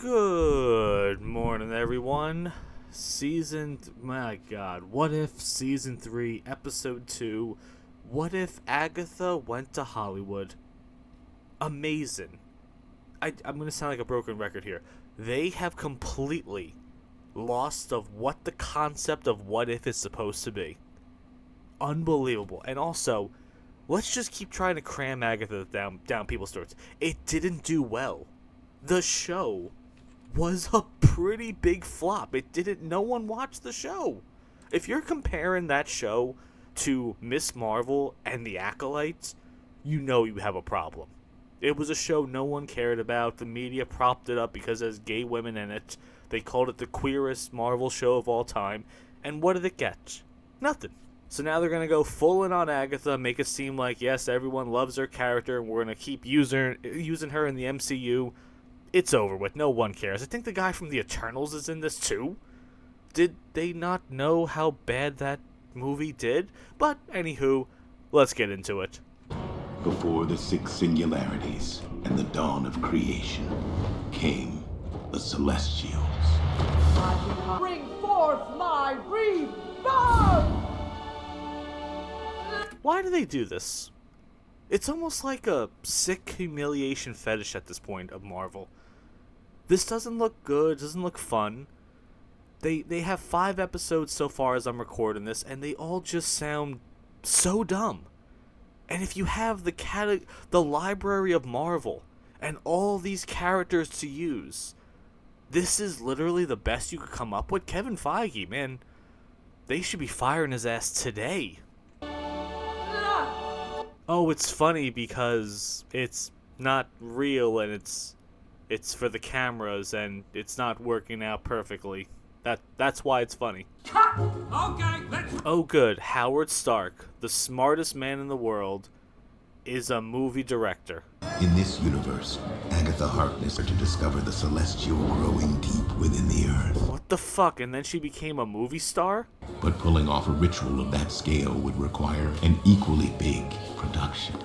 Good morning, everyone. My God, What If Season 3, Episode 2, What If Agatha Went to Hollywood? Amazing. I'm going to sound like a broken record here. They have completely lost of what the concept of What If is supposed to be. Unbelievable. And also, let's just keep trying to cram Agatha down people's throats. It didn't do well. The show was a pretty big flop. No one watched the show. If you're comparing that show to Miss Marvel and the Acolytes, you know you have a problem. It was a show no one cared about. The media propped it up because there's gay women in it. They called it the queerest Marvel show of all time. And what did it get? Nothing. So now they're going to go full in on Agatha, make it seem like, yes, everyone loves her character, and we're going to keep using her in the MCU. It's over with. No one cares. I think the guy from the Eternals is in this too. Did they not know how bad that movie did? But, anywho, let's get into it. Before the six singularities and the dawn of creation came the Celestials. Bring forth my rebirth! Why do they do this? It's almost like a sick humiliation fetish at this point of Marvel. This doesn't look good, doesn't look fun. They have 5 episodes so far as I'm recording this, and they all just sound so dumb. And if you have the library of Marvel and all these characters to use, this is literally the best you could come up with. Kevin Feige, man, they should be firing his ass today. Oh, it's funny because it's not real and it's for the cameras and it's not working out perfectly. That's why it's funny. Okay, let's... Oh good, Howard Stark, the smartest man in the world, is a movie director. In this universe, Agatha Harkness to discover the Celestial growing deep within the earth. What the fuck? And then she became a movie star? But pulling off a ritual of that scale would require an equally big production.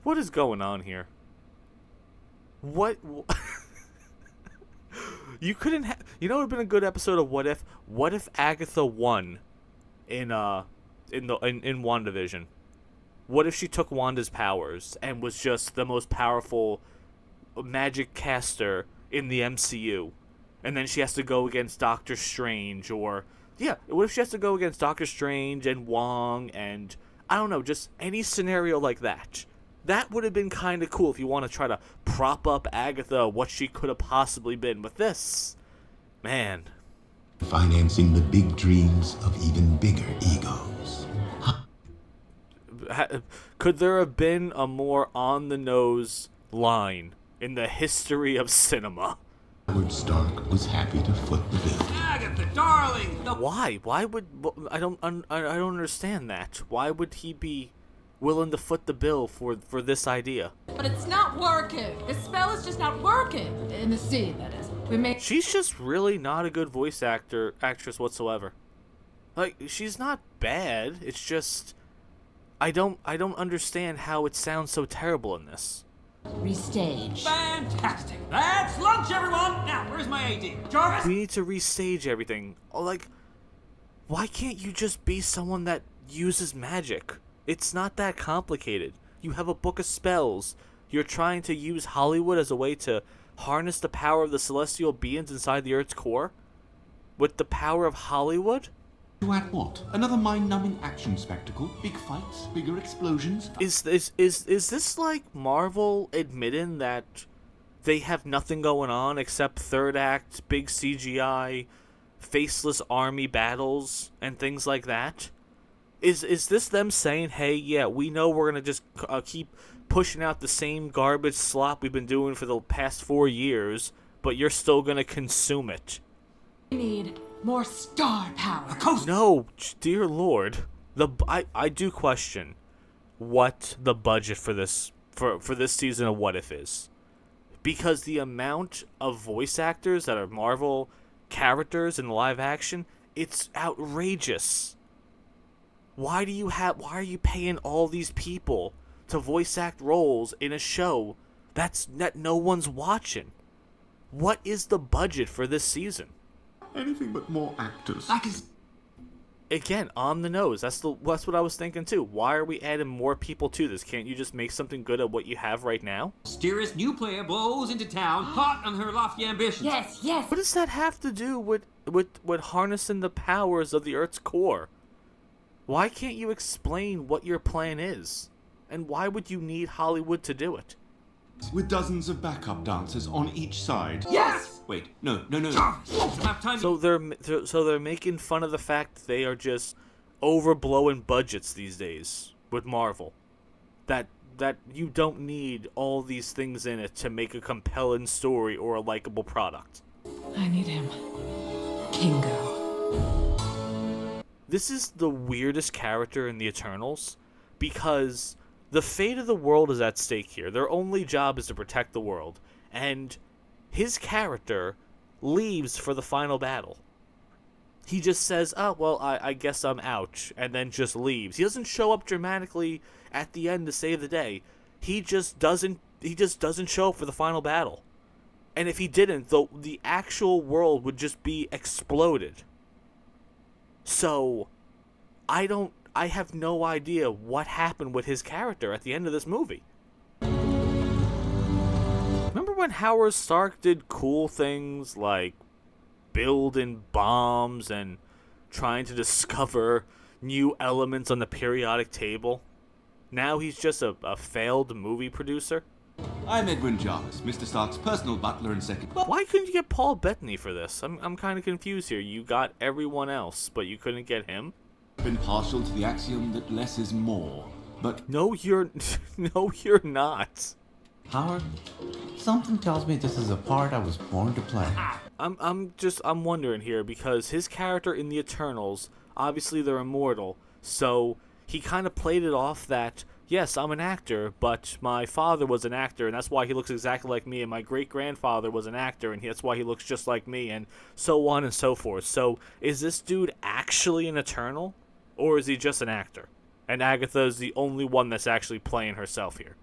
What is going on here? What? You couldn't have... You know, it would have been a good episode of What If? What if Agatha won in WandaVision? What if she took Wanda's powers and was just the most powerful magic caster in the MCU? And then she has to go against Doctor Strange, or... Yeah, what if she has to go against Doctor Strange and Wong and... I don't know, just any scenario like that. That would have been kind of cool if you want to try to prop up Agatha, what she could have possibly been. But this... Man. Financing the big dreams of even bigger egos. Could there have been a more on-the-nose line in the history of cinema? Howard Stark was happy to foot the bill. Agatha, darling! No. Why? Why would... I don't understand that. Why would he be willing to foot the bill for this idea? But it's not working. The spell is just not working. In the scene, that is. She's just really not a good voice actress whatsoever. Like, she's not bad. It's just... I don't understand how it sounds so terrible in this. Restage. Fantastic! That's lunch, everyone! Now, where's my AD? Jarvis? We need to restage everything. Like, why can't you just be someone that uses magic? It's not that complicated. You have a book of spells. You're trying to use Hollywood as a way to harness the power of the celestial beings inside the Earth's core? With the power of Hollywood? To add what? Another mind-numbing action spectacle? Big fights? Bigger explosions? Is this like Marvel admitting that they have nothing going on except third act, big CGI, faceless army battles, and things like that? Is this them saying, hey, yeah, we know we're going to just keep pushing out the same garbage slop we've been doing for the past 4 years, but you're still going to consume it? We need more star power. No, dear Lord. I do question what the budget for this season of What If is. Because the amount of voice actors that are Marvel characters in live action, it's outrageous. Why are you paying all these people to voice act roles in a show that no one's watching. What is the budget for this season? Anything but more actors. That is Again, on the nose. That's what I was thinking too. Why are we adding more people to this? Can't you just make something good at what you have right now? mysterious new player blows into town, hot on her lofty ambitions. Yes, yes. What does that have to do with harnessing the powers of the Earth's core? Why can't you explain what your plan is? And why would you need Hollywood to do it? With dozens of backup dancers on each side. Yes! Wait, no. Don't have time. So they're making fun of the fact that they are just overblowing budgets these days with Marvel. That you don't need all these things in it to make a compelling story or a likable product. I need him. Kingo. This is the weirdest character in the Eternals because the fate of the world is at stake here. Their only job is to protect the world. And his character leaves for the final battle. He just says, oh, well, I guess I'm out, and then just leaves. He doesn't show up dramatically at the end to save the day. He just doesn't show up for the final battle. And if he didn't, the actual world would just be exploded. So, I have no idea what happened with his character at the end of this movie. Remember when Howard Stark did cool things like building bombs and trying to discover new elements on the periodic table? Now he's just a failed movie producer? I'm Edwin Jarvis, Mr. Stark's personal butler and second. Why couldn't you get Paul Bettany for this? I'm kind of confused here. You got everyone else, but you couldn't get him? Been partial to the axiom that less is more, but No, you're not. Howard, something tells me this is a part I was born to play. I'm wondering here because his character in the Eternals, obviously they're immortal, so he kind of played it off that, yes, I'm an actor, but my father was an actor, and that's why he looks exactly like me, and my great-grandfather was an actor, and that's why he looks just like me, and so on and so forth. So, is this dude actually an Eternal, or is he just an actor? And Agatha is the only one that's actually playing herself here.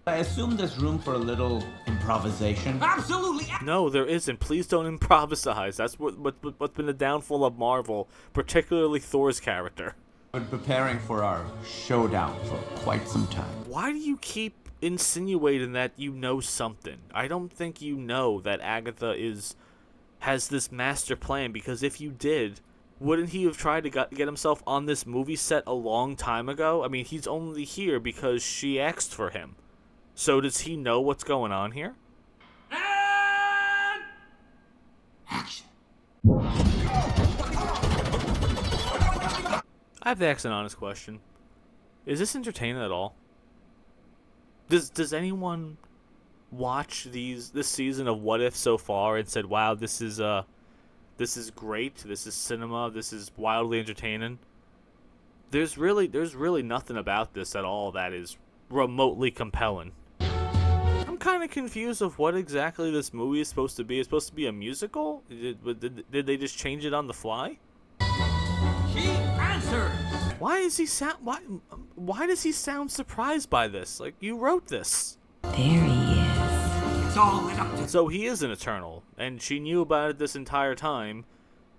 I assume there's room for a little improvisation. Absolutely. No, there isn't. Please don't improvise. That's what's been the downfall of Marvel, particularly Thor's character. I've been preparing for our showdown for quite some time. Why do you keep insinuating that you know something? I don't think you know that Agatha has this master plan, because if you did, wouldn't he have tried to get himself on this movie set a long time ago? I mean, he's only here because she asked for him. So does he know what's going on here? And action. I have to ask an honest question. Is this entertaining at all? Does anyone watch this season of What If so far and said, "Wow, this is great. This is cinema. This is wildly entertaining"? There's really nothing about this at all that is remotely compelling. I'm kind of confused of what exactly this movie is supposed to be. It's supposed to be a musical? Did they just change it on the fly? She answers. Why does he sound surprised by this? Like, you wrote this. There he is. It's all lit up to So he is an Eternal, and she knew about it this entire time,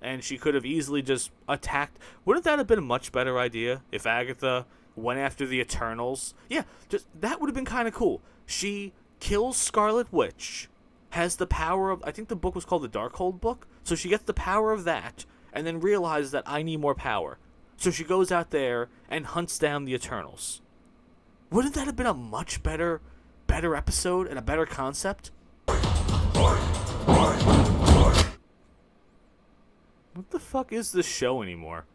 and she could have easily just attacked. Wouldn't that have been a much better idea if Agatha went after the Eternals? Yeah, that would have been kind of cool. She kills Scarlet Witch, has the power of, I think the book was called the Darkhold book, so she gets the power of that, and then realizes that I need more power. So she goes out there and hunts down the Eternals. Wouldn't that have been a much better episode and a better concept? What the fuck is this show anymore?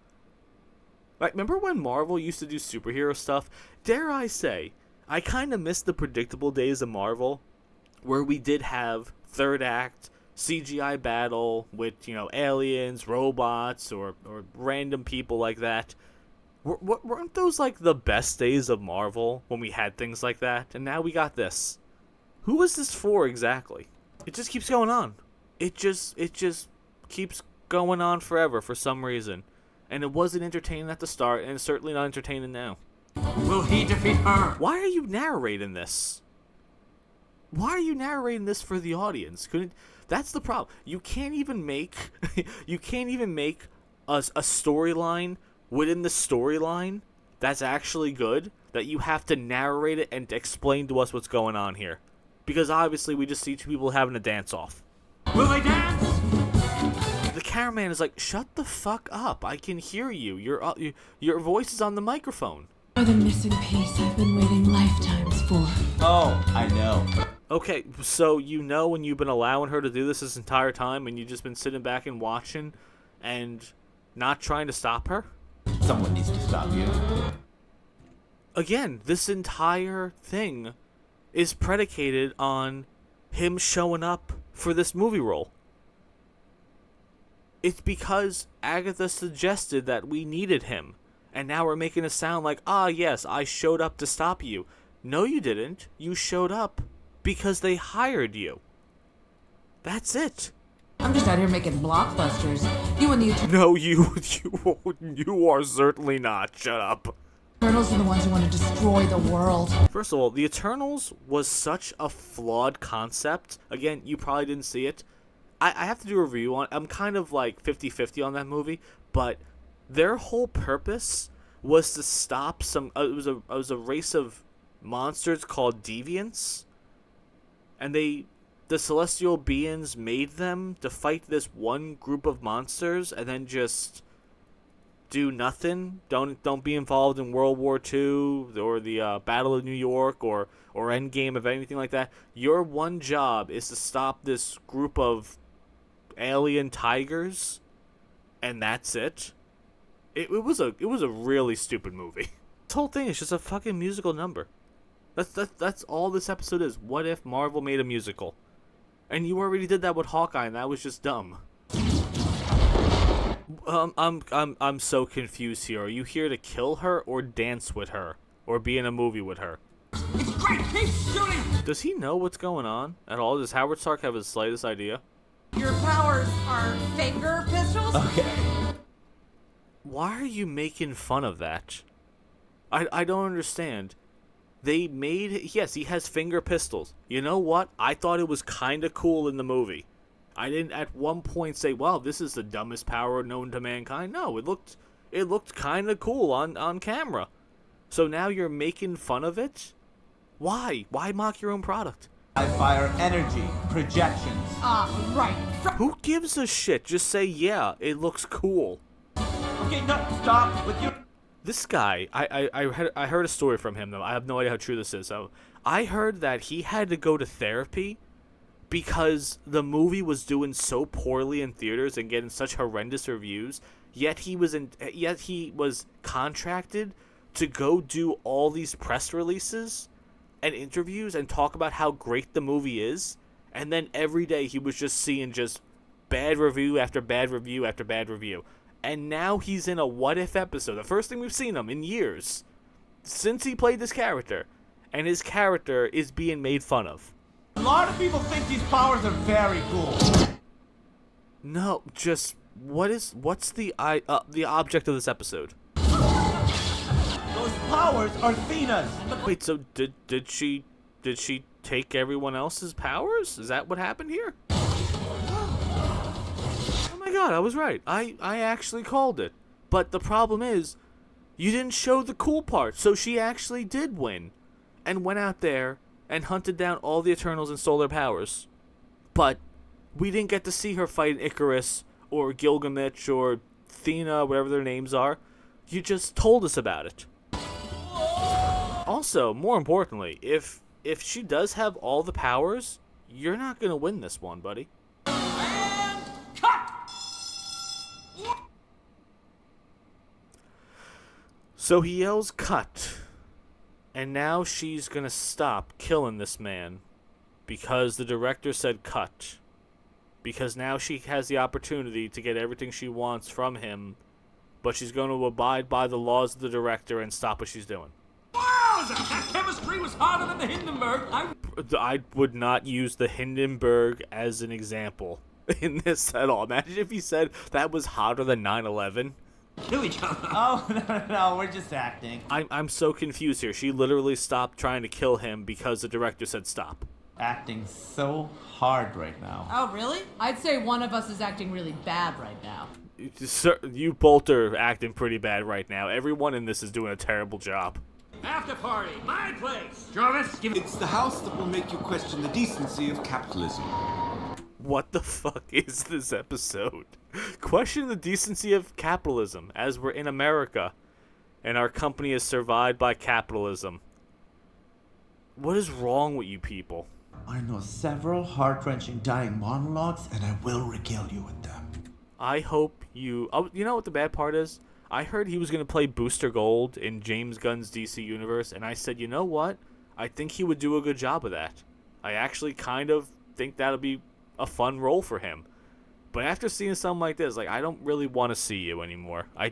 Like, remember when Marvel used to do superhero stuff? Dare I say, I kind of miss the predictable days of Marvel, where we did have third act CGI battle with, aliens, robots, or random people like that. Weren't those like the best days of Marvel when we had things like that? And now we got this. Who is this for exactly? It just keeps going on. It just keeps going on forever for some reason. And it wasn't entertaining at the start, and it's certainly not entertaining now. Will he defeat her? Why are you narrating this? Why are you narrating this for the audience? That's the problem. You can't even make a storyline within the storyline that's actually good, that you have to narrate it and explain to us what's going on here. Because obviously we just see two people having a dance-off. Will they dance? The cameraman is like, shut the fuck up. I can hear you. Your voice is on the microphone. You're the missing piece I've been waiting lifetimes for. Oh, I know. Okay, so you know when you've been allowing her to do this entire time and you've just been sitting back and watching and not trying to stop her? Someone needs to stop you. Again, this entire thing is predicated on him showing up for this movie role. It's because Agatha suggested that we needed him. And now we're making it sound like, yes, I showed up to stop you. No, you didn't. You showed up because they hired you. That's it. I'm just out here making blockbusters. You and the No, you are certainly not. Shut up. Eternals are the ones who want to destroy the world. First of all, the Eternals was such a flawed concept. Again, you probably didn't see it. I have to do a review on it. I'm kind of like 50-50 on that movie, but their whole purpose was to stop some. It was a race of monsters called deviants, and the celestial beings made them to fight this one group of monsters, and then just do nothing. Don't be involved in World War II or the Battle of New York or Endgame of anything like that. Your one job is to stop this group of alien tigers, and that's it. It was a really stupid movie. This whole thing is just a fucking musical number. That's all this episode is. What if Marvel made a musical? And you already did that with Hawkeye, and that was just dumb. I'm so confused here. Are you here to kill her or dance with her or be in a movie with her? It's great! Keep shooting! Does he know what's going on at all? Does Howard Stark have the slightest idea? Your powers are finger pistols? Okay. Why are you making fun of that? I don't understand. They made... Yes, he has finger pistols. You know what? I thought it was kind of cool in the movie. I didn't at one point say, wow, this is the dumbest power known to mankind. No, it looked kind of cool on camera. So now you're making fun of it? Why? Why mock your own product? I fire energy, projections. Right. Who gives a shit? Just say, yeah, it looks cool. Okay, no, stop with your... This guy, I heard a story from him, though. I have no idea how true this is. So I heard that he had to go to therapy because the movie was doing so poorly in theaters and getting such horrendous reviews, yet he was contracted to go do all these press releases and interviews and talk about how great the movie is, and then every day he was just seeing just bad review after bad review after bad review. And now he's in a What If episode, the first thing we've seen him in years, since he played this character, and his character is being made fun of. A lot of people think these powers are very cool. No, just what's the object of this episode? Those powers are Athena's. Wait, so did she take everyone else's powers? Is that what happened here? Oh my god, I was right. I actually called it. But the problem is, you didn't show the cool part. So she actually did win and went out there and hunted down all the Eternals and stole their powers. But we didn't get to see her fight Icarus or Gilgamesh or Athena, whatever their names are. You just told us about it. Also, more importantly, if she does have all the powers, you're not going to win this one, buddy. And cut! So he yells cut. And now she's going to stop killing this man because the director said cut. Because now she has the opportunity to get everything she wants from him, but she's going to abide by the laws of the director and stop what she's doing. Wow! That chemistry was harder than the Hindenburg. I would not use the Hindenburg as an example in this at all. Imagine if he said that was hotter than 9/11. Kill each other. Oh, no, we're just acting. I'm so confused here. She literally stopped trying to kill him because the director said stop. acting so hard right now. Oh, really? I'd say one of us is acting really bad right now. Sir, you both are acting pretty bad right now. Everyone in this is doing a terrible job. After party, my place. Jarvis, give it. It's the house that will make you question the decency of capitalism. What the fuck is this episode? Question the decency of capitalism, as we're in America, and our company is survived by capitalism. What is wrong with you people? I know several heart-wrenching dying monologues, and I will regale you with them. I hope you... Oh, you know what the bad part is? I heard he was going to play Booster Gold in James Gunn's DC Universe, and I said, you know what? I think he would do a good job of that. I actually kind of think that'll be a fun role for him. But after seeing something like this, like, I don't really want to see you anymore. I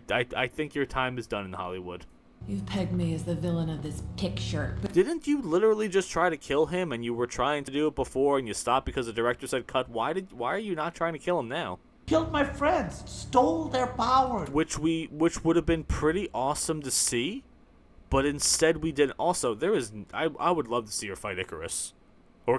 think your time is done in Hollywood. You've pegged me as the villain of this picture. But Didn't you literally just try to kill him, and you were trying to do it before, and you stopped because the director said cut? Why are you not trying to kill him now? Killed my friends, stole their power. Which would have been pretty awesome to see, but instead we didn't. Also, I would love to see her fight Icarus, or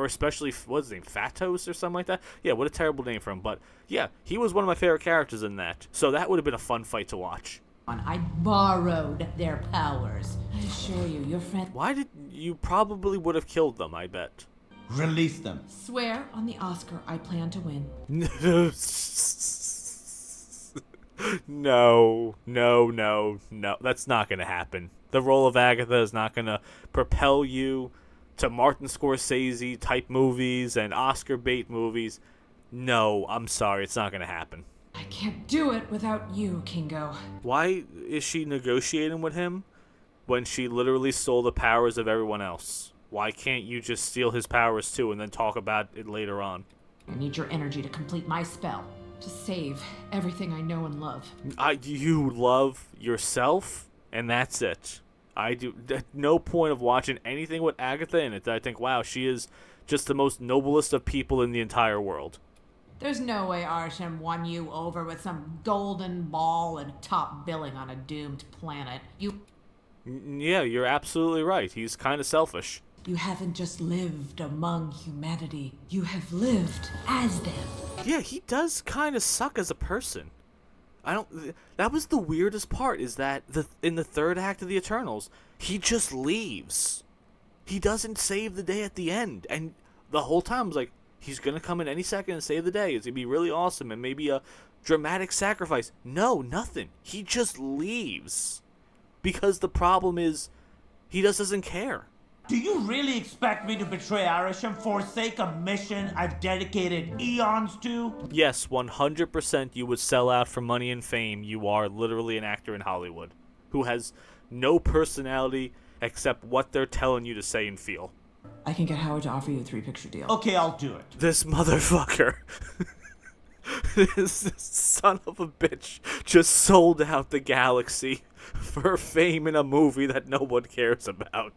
especially what's his name, Phatos or something like that. Yeah, what a terrible name for him. But yeah, he was one of my favorite characters in that, so that would have been a fun fight to watch. I borrowed their powers. I assure you, your friend. Why did you probably would have killed them? I bet. Release them. Swear on the Oscar I plan to win. No. That's not going to happen. The role of Agatha is not going to propel you to Martin Scorsese type movies and Oscar bait movies. No, I'm sorry, it's not going to happen. I can't do it without you, Kingo. Why is she negotiating with him when she literally stole the powers of everyone else? Why can't you just steal his powers too and then talk about it later on? I need your energy to complete my spell. To save everything I know and love. You love yourself, and that's it. I do. At no point of watching anything with Agatha in it that I think, wow, she is just the most noblest of people in the entire world. There's no way Arishem won you over with some golden ball and top billing on a doomed planet. Yeah, you're absolutely right. He's kind of selfish. You haven't just lived among humanity. You have lived as them. Yeah, he does kind of suck as a person. That was the weirdest part, is that in the third act of the Eternals, he just leaves. He doesn't save the day at the end. And the whole time I was like, he's going to come in any second and save the day. It's going to be really awesome and maybe a dramatic sacrifice. No, nothing. He just leaves. Because the problem is, he just doesn't care. Do you really expect me to betray Irish and forsake a mission I've dedicated eons to? Yes, 100% you would sell out for money and fame. You are literally an actor in Hollywood who has no personality except what they're telling you to say and feel. I can get Howard to offer you a 3-picture deal. Okay, I'll do it. This motherfucker. This son of a bitch just sold out the galaxy for fame in a movie that no one cares about.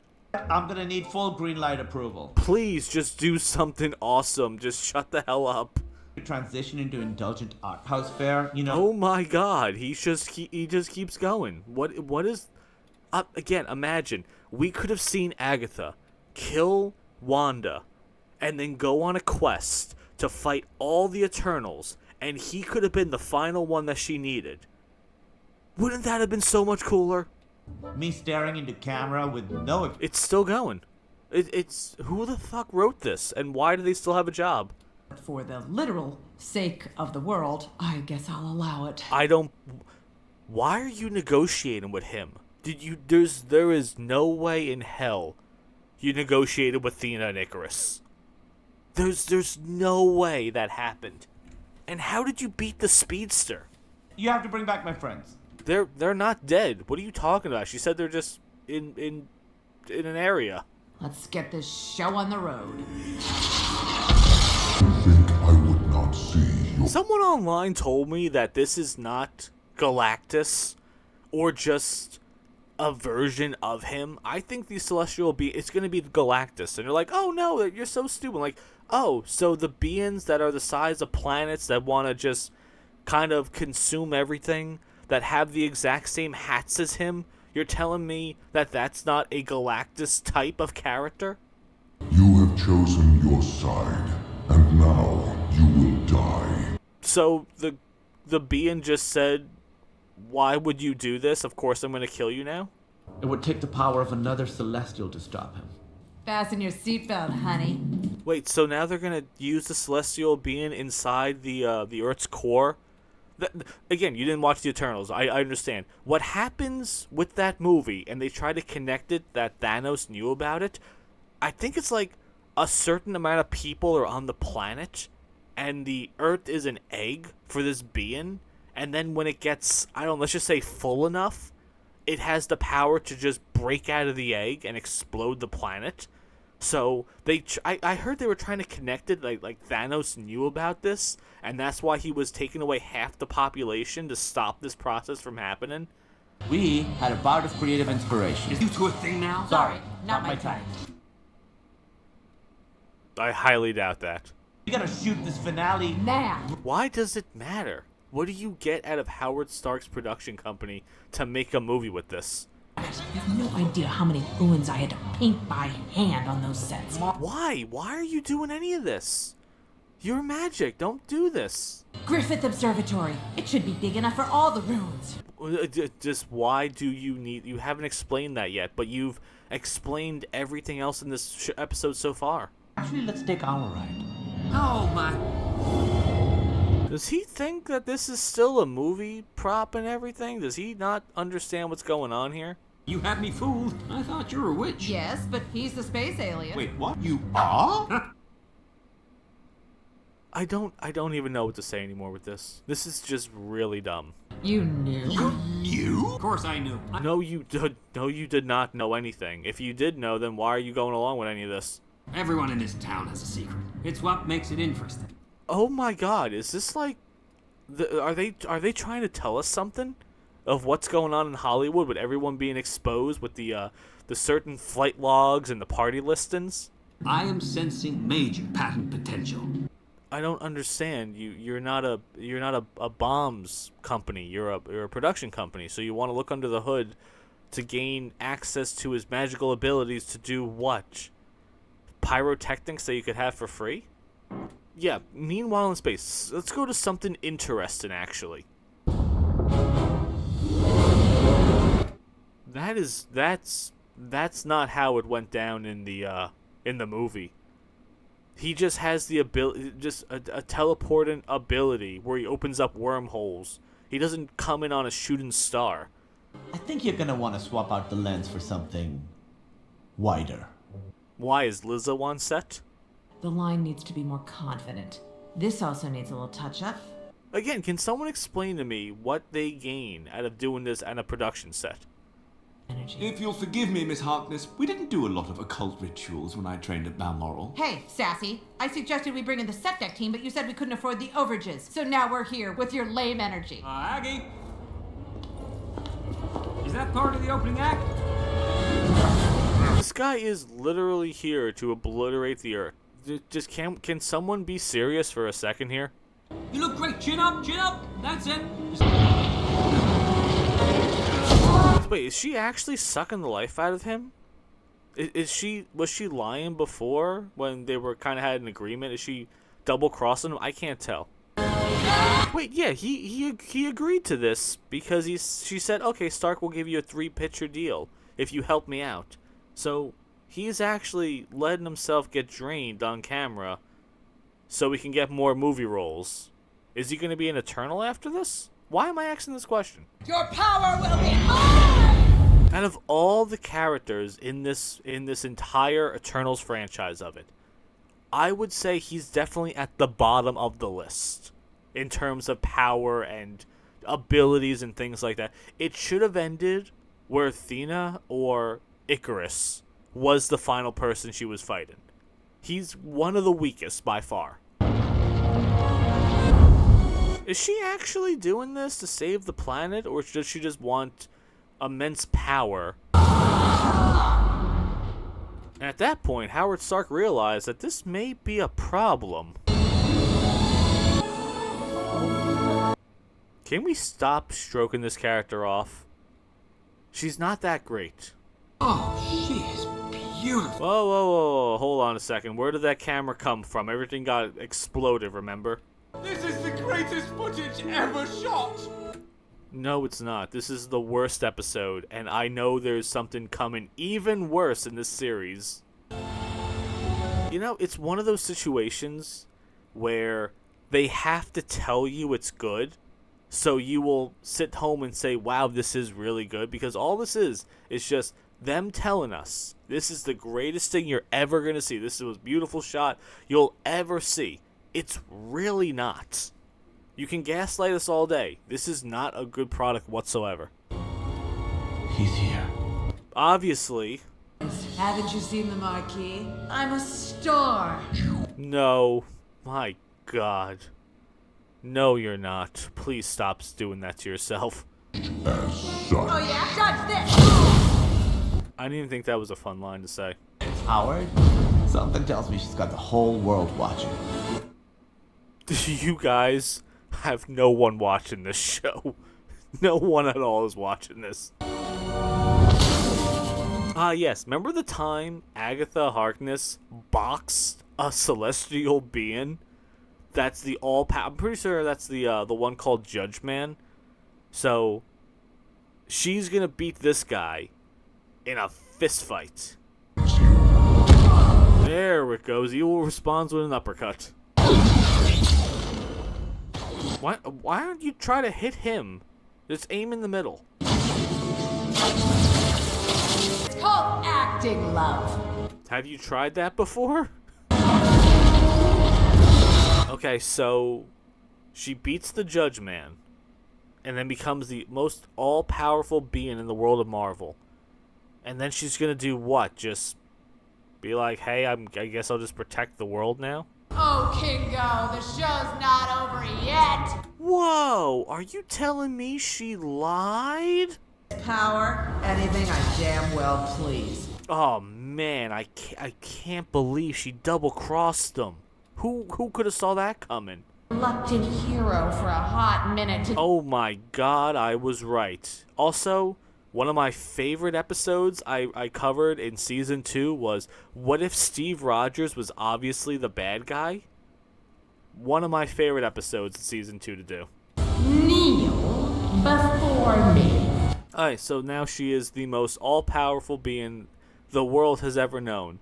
I'm gonna need full green light approval. Please, just do something awesome. Just shut the hell up. Transition into indulgent art house fare, you know? Oh my god, he just keeps going. What is... again, imagine, we could have seen Agatha kill Wanda and then go on a quest to fight all the Eternals, and he could have been the final one that she needed. Wouldn't that have been so much cooler? Me staring into camera with no... It's still going. It's... Who the fuck wrote this, and why do they still have a job? For the literal sake of the world, I guess I'll allow it. I don't... Why are you negotiating with him? There is no way in hell you negotiated with Thena and Icarus. There's no way that happened. And how did you beat the speedster? You have to bring back my friends. They're not dead. What are you talking about? She said they're just in an area. Let's get this show on the road. Think I would not see your... Someone online told me that this is not Galactus or just a version of him. I think the Celestial it's going to be Galactus. And you're like, oh no, you're so stupid. Like, oh, so the beings that are the size of planets that want to just kind of consume everything, that have the exact same hats as him, you're telling me that that's not a Galactus type of character? You have chosen side, and now you will die. So the being just said, "Why would you do this? Of course I'm going to kill you now." It would take the power of another celestial to stop him. Fasten your seatbelt, honey. Wait, so now they're going to use the celestial being inside the Earth's core? Again, you didn't watch the Eternals. I understand. What happens with that movie, and they try to connect it that Thanos knew about it, I think it's like a certain amount of people are on the planet, and the Earth is an egg for this being, and then when it gets, I don't know, let's just say full enough, it has the power to just break out of the egg and explode the planet. So I heard they were trying to connect it, like Thanos knew about this, and that's why he was taking away half the population to stop this process from happening. We had a bout of creative inspiration. Is you two a thing now? Sorry, not my type. I highly doubt that. We gotta shoot this finale. Now. Why does it matter? What do you get out of Howard Stark's production company to make a movie with this? You have no idea how many ruins I had to paint by hand on those sets. Why? Why are you doing any of this? You're magic. Don't do this. Griffith Observatory. It should be big enough for all the ruins. Just why do you need... You haven't explained that yet, but you've explained everything else in this episode so far. Actually, let's take our ride. Oh my. Does he think that this is still a movie prop and everything? Does he not understand what's going on here? You had me fooled. I thought you were a witch. Yes, but he's the space alien. Wait, what? You are? I don't even know what to say anymore with this. This is just really dumb. You knew. You? Of course I knew. No, you did not know anything. If you did know, then why are you going along with any of this? Everyone in this town has a secret. It's what makes it interesting. Oh my God! Is this like, are they trying to tell us something of what's going on in Hollywood with everyone being exposed with the certain flight logs and the party listings? I am sensing major patent potential. I don't understand. You're not a bombs company. You're a production company. So you want to look under the hood to gain access to his magical abilities to do what? Pyrotechnics that you could have for free? Yeah, meanwhile in space, let's go to something interesting, actually. That's not how it went down in the movie. He just has the ability, just a teleporting ability where he opens up wormholes. He doesn't come in on a shooting star. I think you're gonna want to swap out the lens for something wider. Why is Lizzo on set? The line needs to be more confident. This also needs a little touch-up. Again, can someone explain to me what they gain out of doing this on a production set? Energy. If you'll forgive me, Miss Harkness, we didn't do a lot of occult rituals when I trained at Balmoral. Hey, Sassy. I suggested we bring in the set deck team, but you said we couldn't afford the overages. So now we're here with your lame energy. Aggie? Is that part of the opening act? This guy is literally here to obliterate the Earth. Just can someone be serious for a second here? You look great. Chin up, chin up. That's it. Wait, is she actually sucking the life out of him? Was she lying before when they were kind of had an agreement? Is she double crossing him? I can't tell. Wait, yeah, he agreed to this because she said, okay, Stark will give you a 3-picture deal if you help me out. So he's actually letting himself get drained on camera so we can get more movie roles. Is he going to be an Eternal after this? Why am I asking this question? Your power will be mine! Out of all the characters in this entire Eternals franchise of it, I would say he's definitely at the bottom of the list in terms of power and abilities and things like that. It should have ended where Athena or Icarus was the final person she was fighting. He's one of the weakest by far. Is she actually doing this to save the planet, or does she just want immense power? And at that point, Howard Stark realized that this may be a problem. Can we stop stroking this character off? She's not that great. Oh, she is beautiful. Whoa, hold on a second. Where did that camera come from? Everything got exploded, remember? This is the greatest footage ever shot. No, it's not. This is the worst episode, and I know there's something coming even worse in this series. You know, it's one of those situations where they have to tell you it's good, so you will sit home and say, wow, this is really good, because all this is just them telling us this is the greatest thing you're ever going to see. This is the most beautiful shot you'll ever see. It's really not. You can gaslight us all day. This is not a good product whatsoever. He's here. Obviously, Haven't you seen the marquee? I'm a star. no. My God. No, you're not. Please stop doing that to yourself. As such, Oh yeah? Judge this! I didn't even think that was a fun line to say. Howard? Something tells me she's got the whole world watching. You guys have no one watching this show. No one at all is watching this. Yes. Remember the time Agatha Harkness boxed a celestial being? That's the I'm pretty sure that's the one called Judge Man. So she's gonna beat this guy in a fist fight. There it goes. Evil responds with an uppercut. Why don't you try to hit him? Just aim in the middle. It's called acting, love. Have you tried that before? Okay, so she beats the Judge Man and then becomes the most all-powerful being in the world of Marvel. And then she's gonna do what? Just be like, hey, I guess I'll just protect the world now? Oh, Kingo, the show's not over yet. Whoa, are you telling me she lied? Power, anything I damn well please. Oh man, I can't believe she double-crossed them. Who could have saw that coming? Reluctant hero for a hot minute to. Oh my God, I was right. Also, one of my favorite episodes I covered in Season 2 was, what if Steve Rogers was obviously the bad guy? One of my favorite episodes in Season 2 to do. Kneel before me. Alright, so now she is the most all-powerful being the world has ever known.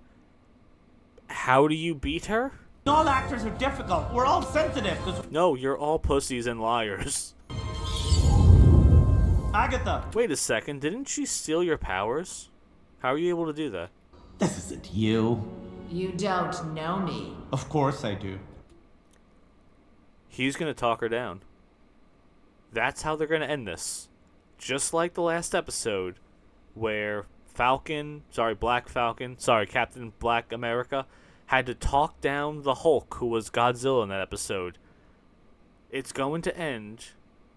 How do you beat her? All actors are difficult. We're all sensitive. No, you're all pussies and liars. Agatha. Wait a second, didn't she steal your powers? How are you able to do that? This isn't you. You don't know me. Of course I do. He's gonna talk her down. That's how they're gonna end this. Just like the last episode, where Captain Black America, had to talk down the Hulk, who was Godzilla in that episode. It's going to end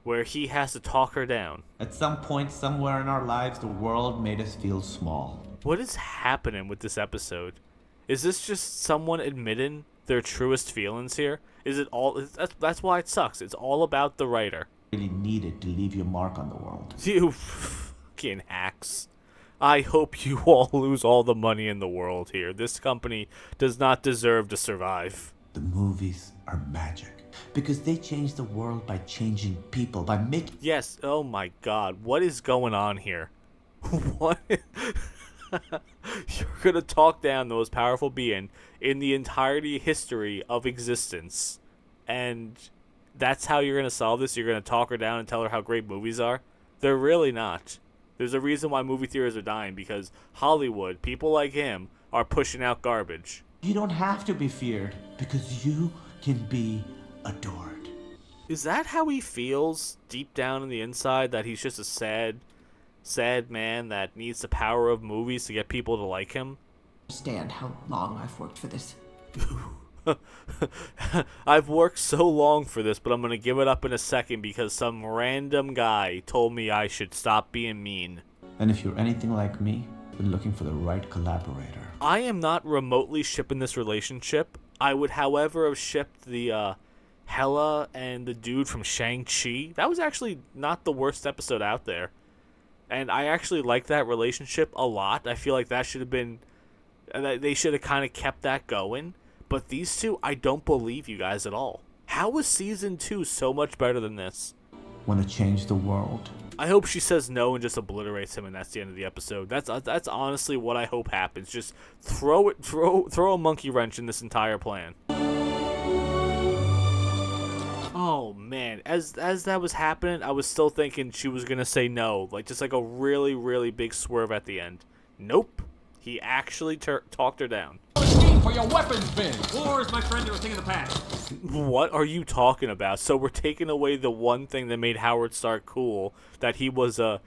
where he has to talk her down. At some point, somewhere in our lives, the world made us feel small. What is happening with this episode? Is this just someone admitting their truest feelings here? Is it all? That's why it sucks. It's all about the writer. Really needed to leave your mark on the world. You fucking hacks. I hope you all lose all the money in the world here. This company does not deserve to survive. The movies are magic because they change the world by changing people, by making. Yes, oh my God, what is going on here? What? You're gonna talk down the most powerful being in the entirety history of existence, and that's how you're gonna solve this? You're gonna talk her down and tell her how great movies are? They're really not. There's a reason why movie theaters are dying, because Hollywood, people like him, are pushing out garbage. You don't have to be feared because you can be adored. Is that how he feels deep down in the inside, that he's just a sad man that needs the power of movies to get people to like him? Understand how long I've worked for this. I've worked so long for this, but I'm going to give it up in a second because some random guy told me I should stop being mean. And if you're anything like me, you're looking for the right collaborator. I am not remotely shipping this relationship. I would, however, have shipped the Hela and the dude from Shang-Chi. That was actually not the worst episode out there. And I actually like that relationship a lot. I feel like that should have been They should have kind of kept that going. But these two, I don't believe you guys at all. How was season 2 so much better than this? Want to change the world? I hope she says no and just obliterates him, and that's the end of the episode. That's honestly what I hope happens. Just throw a monkey wrench in this entire plan. Oh man, as that was happening, I was still thinking she was gonna say no, just like a really, really big swerve at the end. Nope, he actually talked her down. For your weapons bin. Wars, my friend, are a thing of the past. What are you talking about? So we're taking away the one thing that made Howard Stark cool, that he was a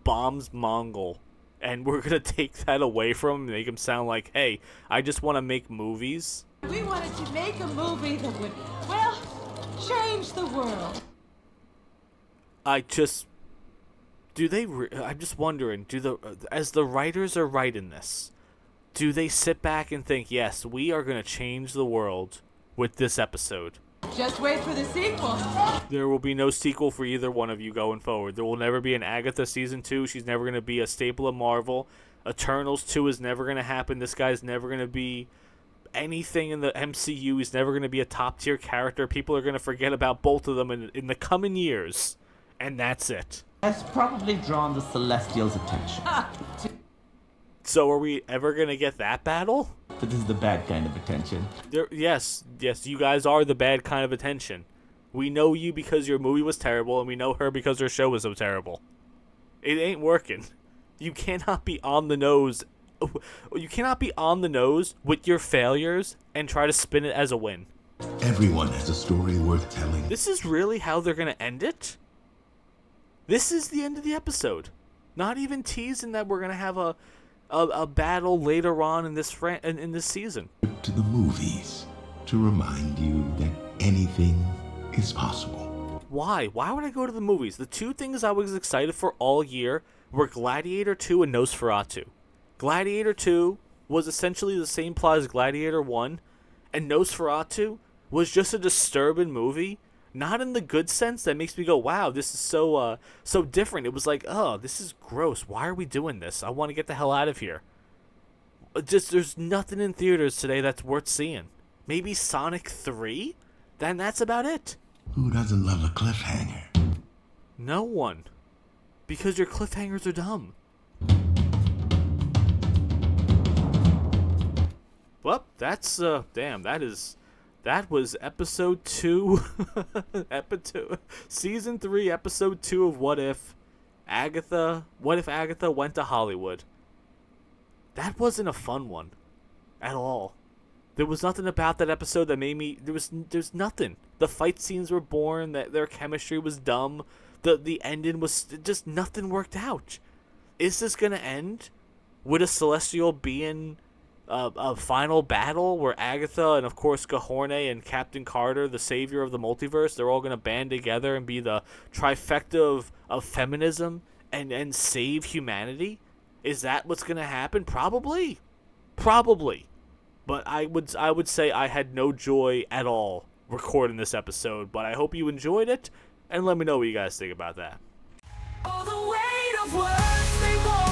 bombs Mongol, and we're gonna take that away from him and make him sound like, hey, I just want to make movies. We wanted to make a movie that would, well, change the world. I'm just wondering, as the writers are writing this, do they sit back and think, yes, we are going to change the world with this episode? Just wait for the sequel. There will be no sequel for either one of you going forward. There will never be an Agatha season 2. She's never going to be a staple of Marvel. Eternals 2 is never going to happen. This guy's never going to be anything in the MCU. He's never going to be a top tier character. People are going to forget about both of them in the coming years. And that's it. Has probably drawn the Celestials' attention. So are we ever going to get that battle? But this is the bad kind of attention. Yes, you guys are the bad kind of attention. We know you because your movie was terrible, and we know her because her show was so terrible. It ain't working. You cannot be on the nose. You cannot be on the nose with your failures and try to spin it as a win. Everyone has a story worth telling. This is really how they're going to end it? This is the end of the episode. Not even teasing that we're going to have a battle later on in this in this season. To the movies to remind you that anything is possible. Why? Why would I go to the movies? The two things I was excited for all year were Gladiator 2 and Nosferatu. Gladiator 2 was essentially the same plot as Gladiator 1, and Nosferatu was just a disturbing movie. Not in the good sense that makes me go, wow, this is so different. It was like, oh, this is gross. Why are we doing this? I want to get the hell out of here. There's nothing in theaters today that's worth seeing. Maybe Sonic 3? Then that's about it. Who doesn't love a cliffhanger? No one. Because your cliffhangers are dumb. Well, that's, damn, that was episode 2, season 3, episode 2 of What If Agatha went to Hollywood. That wasn't a fun one at all. There was nothing about that episode that made me, there's nothing. The fight scenes were boring, that their chemistry was dumb, the ending was, just nothing worked out. Is this gonna end with a Celestial being a final battle where Agatha and of course Gahorne and Captain Carter, the savior of the multiverse, they're all going to band together and be the trifecta of feminism and save humanity? Is that what's going to happen? Probably. But I would say I had no joy at all recording this episode, but I hope you enjoyed it, and let me know what you guys think about that. All the weight of words they want.